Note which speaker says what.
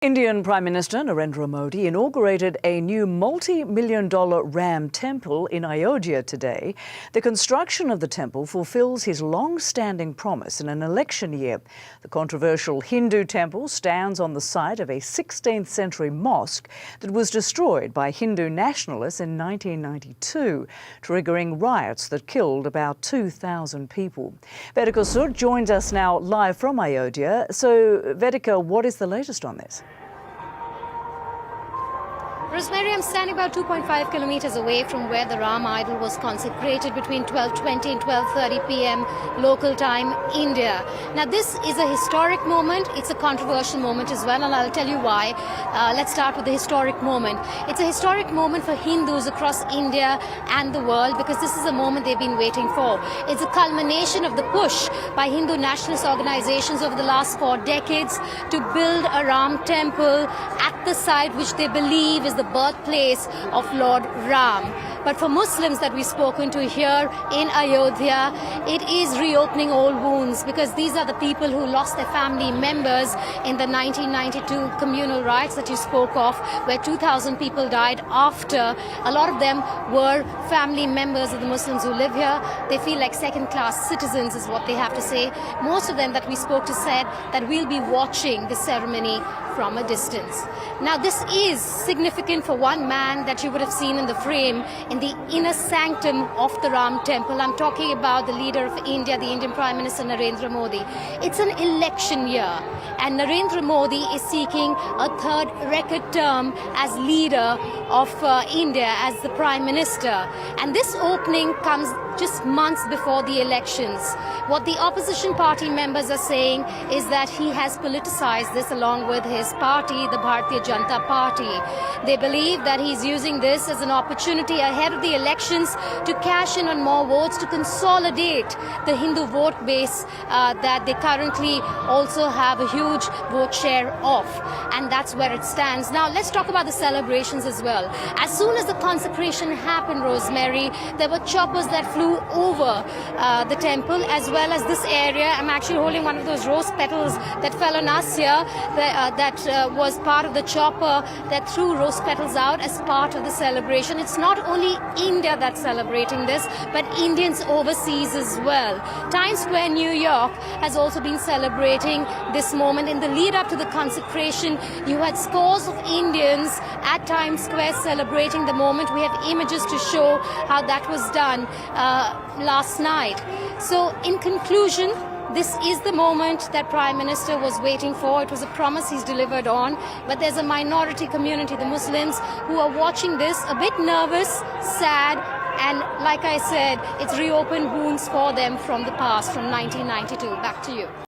Speaker 1: Indian Prime Minister Narendra Modi inaugurated a new multi-million-dollar Ram temple in Ayodhya today. The construction of the temple fulfills his long-standing promise in an election year. The controversial Hindu temple stands on the site of a 16th century mosque that was destroyed by Hindu nationalists in 1992, triggering riots that killed about 2,000 people. Vedika Sur joins us now live from Ayodhya. So, Vedika, what is the latest on this?
Speaker 2: Rosemary, I'm standing about 2.5 kilometers away from where the Ram idol was consecrated between 12:20 and 12:30 p.m. local time, India. Now, this is a historic moment. It's a controversial moment as well, and I'll tell you why. Let's start with the historic moment. It's a historic moment for Hindus across India and the world because this is a moment they've been waiting for. It's a culmination of the push by Hindu nationalist organizations over the last 4 decades to build a Ram temple at the site which they believe is the birthplace of Lord Ram. But for Muslims that we've spoken to here in Ayodhya, it is reopening old wounds because these are the people who lost their family members in the 1992 communal riots that you spoke of, where 2,000 people died after. A lot of them were family members of the Muslims who live here. They feel like second-class citizens is what they have to say. Most of them that we spoke to said that we'll be watching the ceremony from a distance. Now, this is significant for one man that you would have seen in the frame in the inner sanctum of the Ram temple. I'm talking about the leader of India, the Indian Prime Minister Narendra Modi. It's an election year, and Narendra Modi is seeking a third record term as leader of India, as the Prime Minister. And this opening comes just months before the elections. What the opposition party members are saying is that he has politicized this along with his party, the Bharatiya Janata Party. They believe that he's using this as an opportunity ahead of the elections to cash in on more votes, to consolidate the Hindu vote base that they currently also have a huge vote share of. And that's where it stands. Now, let's talk about the celebrations as well. As soon as the consecration happened, Rosemary, there were choppers that flew over the temple as well as this area. I'm actually holding one of those rose petals that fell on us here that was part of the chopper that threw rose petals out as part of the celebration. It's not only India that's celebrating this, but Indians overseas as well. Times Square, New York has also been celebrating this moment. In the lead up to the consecration, you had scores of Indians at Times Square celebrating the moment. We have images to show how that was done last night. So in conclusion, this is the moment that Prime Minister was waiting for. It was a promise he's delivered on. But there's a minority community, the Muslims, who are watching this a bit nervous, sad, and like I said, it's reopened wounds for them from the past, from 1992. Back to you.